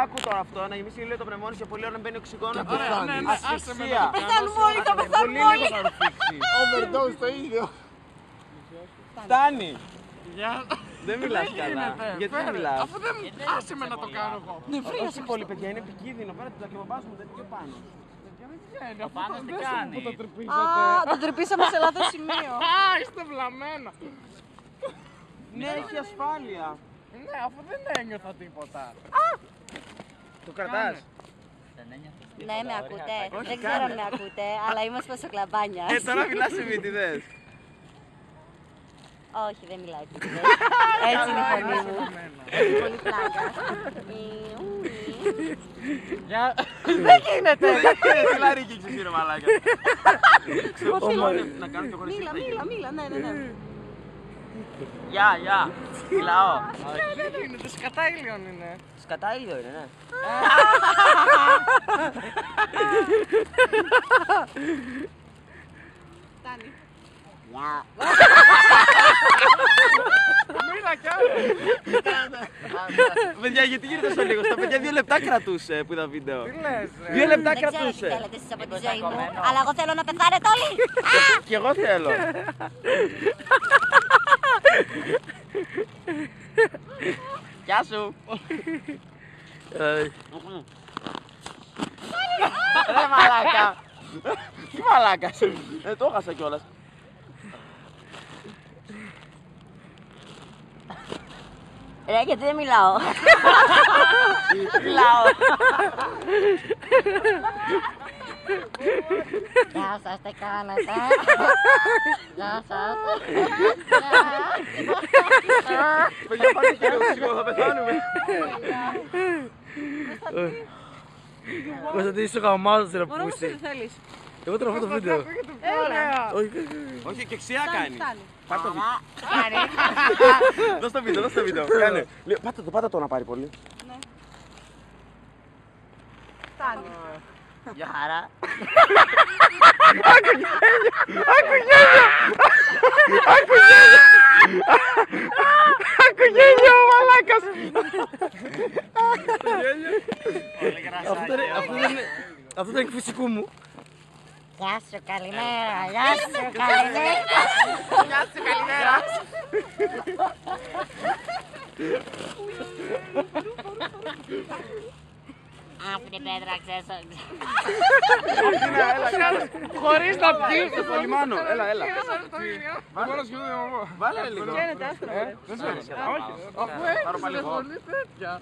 άκου τώρα αυτό, να γεμίσει λίγο το πνευμόνι σε πολύ ώρα να μπαίνει οξυγόνο. Ασφυξία. Πεθάνουμε όλοι, θα πεθάνουμε όλοι. Overdose το ίδιο. Φτάνει. Για... Δεν μιλάς καλά. Γιατί δεν μιλάς? Αφού δεν άσε με να το κάνω εγώ. Όχι πολύ παιδιά, είναι επικίνδυνο. Πέρα το δοκιμαπάζουμε, δεν πιο πάνω. Ο Πάνος τι κάνει? Α, τον τρυπήσαμε σε λάθος σημείο. Α, είστε βλαμμένα. Ναι, έχει ασφάλεια. Ναι, αφού δεν ένιωθα τίποτα. Το κρατάς? Ναι, με ακούτε. Δεν ξέρω αν με ακούτε, αλλά είμαστε στο κλαμπάνια. Τώρα μιλάς σε μύτιδες. Όχι, δεν μιλάει πίτιδες. Έτσι είναι η φωνή μου. Έχει πολύ πλάκα. Δεν γίνεται. Τι λαρίκι ξέρεις ρε μαλάκα. Να κάνω και χωρίς Μίλα, ναι. Γεια, μιλάω. Δεν γίνεται, σκατάιλιον είναι. Σκατάιλιο είναι, ναι. Φτάνει. Μίλα κι άλλο. Παιδιά, γιατί γίνεται τόσο λίγο? Στα παιδιά 2 λεπτά κρατούσε που είδα βίντεο. Τι λες 2 λεπτά Δεν ξέρω τι κρατούσε. θέλετε εσείς από τη ζωή μου, αλλά εγώ θέλω να πεθάνετε όλοι. Κι εγώ θέλω. Γεια σου. Ρε μαλάκα. Τι μαλάκας. Το έχασα κιόλας. Ρε, γιατί δεν μιλάω. Μιλάω. Γεια σας, τι κάνετε? Γεια σας. Παιδιά, πάτε και λίγο, θα πεθάνουμε. Κωνσταντή, είσαι γαμάτος ρε Μπορώ πούστη. να θέλεις. Εγώ τρώω αυτό το βίντεο. Όχι, και ξιά κάνει. Φτάνει. Πάρ' το βίντεο. Δώσ' το βίντεο. Κάνε. Πάτα το να πάρει πολύ. Φτάνει. Γεια χαρά. Άκου γέλιο ο μαλάκας. Αυτό ήταν εκ φυσικού μου. Γεια σου, καλημέρα. Γεια σου, καλημέρα. Γεια σου, καλημέρα. Άφηνε πέτρα, ξέρεις. Χωρίς να πιείς. Το λιμάνο, έλα. Βάλε λίγο. Δεν ξέρω. Όχι. Αφού έχεις τηλεφωνεί τέτοια.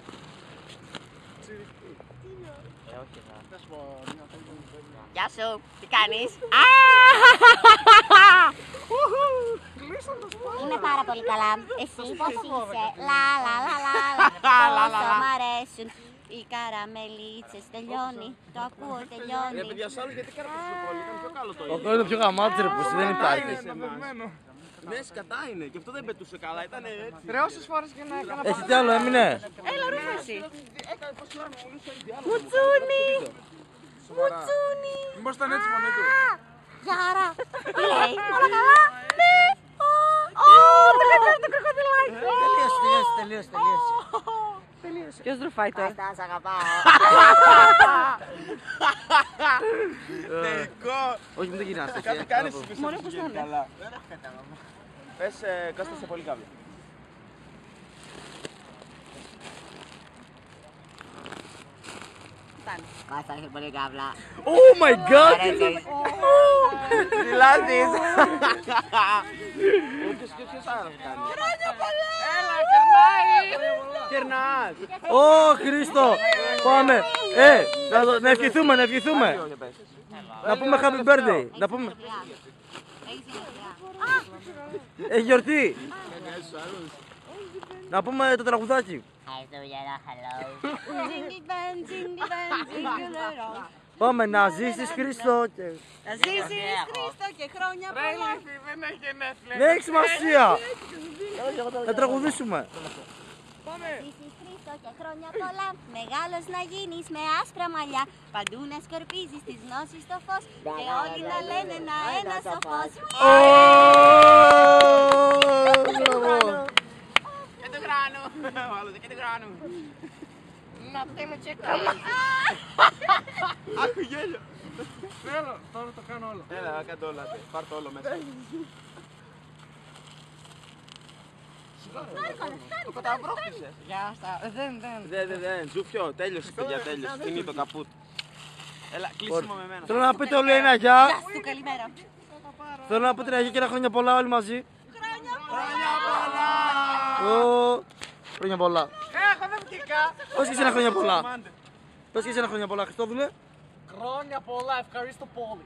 Γεια σου, τι κάνεις? Είμαι πάρα πολύ καλά. Εσύ πώς είσαι? Πόσο μ' αρέσουν οι καραμελίτσες. Τελειώνει, το ακούω, τελειώνει. Ρε παιδιά, σ' άλλους γιατί κάνατε πιο πολύ, ήταν πιο καλό το Αυτό είναι το πιο γαμάτος ρε πούστη, δεν υπάρχει. Ναι, σκατά είναι, και αυτό δεν πετούσε καλά, ήταν έτσι. Ρε, όσες φορές και να έκανα Εσύ τι άλλο έμεινε? Έλα, ρούφα εσύ. Έκανε πόση ώρα μου μιλούσε ο διάλογος. Μουτσούνι, μουτσούνι. Μήπως ήταν έτσι φωνή του. Γεια χαρά. Τι λέει, όλα καλά? Ναι. Το καλύτερο το κροκοδιλάκι. Τελείωσε. Ποιος ρουφάει τώρα? Κοίτα, σ' αγαπάω. Θεϊκό. Όχι, μην το γυρνάς. Κάτι κάνεις πίσω Μόνο που πώς γίνει να είναι. καλά. Πες Κώστα σε πολύ κάβλο. Κώστα, έχει πολύ καύλα. Oh my god! Δηλάζεις. Ποιος άλλος κάνει. Έλα, κερνάει. Κερνάς. Ω Χρήστο! Πάμε! Να ευχηθούμε, να ευχηθούμε! Να πούμε happy birthday! Να πούμε... Έχει γιορτή! Να πούμε το τραγουδάκι! Πάμε να ζήσεις Χρήστο και... Να ζήσεις Χρήστο και χρόνια Ρε, πολλά. Λύθη, δεν έχει γενέθλια. Δεν έχει σημασία! Να τραγουδήσουμε! Ζήσεις Χρήστο και χρόνια πολλά. Μεγάλος να γίνεις με άσπρα μαλλιά. Παντού να σκορπίζεις τις γνώσεις στο φως. Και όλοι να λένε ένα σοφός. Και το γράνο. Βάλω και το γράνο. Να θέλω τσεκόλα. Άκου γέλιο. Θέλω, τώρα το κάνω όλο. Έλα, κάτω όλα. Πάρ' το όλο μέσα. Το καταβρόχτησες. Γεια σας. Δεν. Ζούφιο, τέλειωσε παιδιά, τέλειωσε. Φινί το καπούτ. Έλα, κλείσιμο με μένα. Θέλω να πείτε όλοι ένα γεια. Γεια σου, καλημέρα. Θέλω να πείτε ένα γεια και ένα χρόνια πολλά όλοι μαζί. Χρόνια πολλά! Χρόνια πολλά. Έχω δευτικά. Πώς και εσύ ένα χρόνια πολλά. Πώς και εσύ ένα χρόνια πολλά, Χριστόδουλε. Χρόνια πολλά, ευχαριστώ πολύ.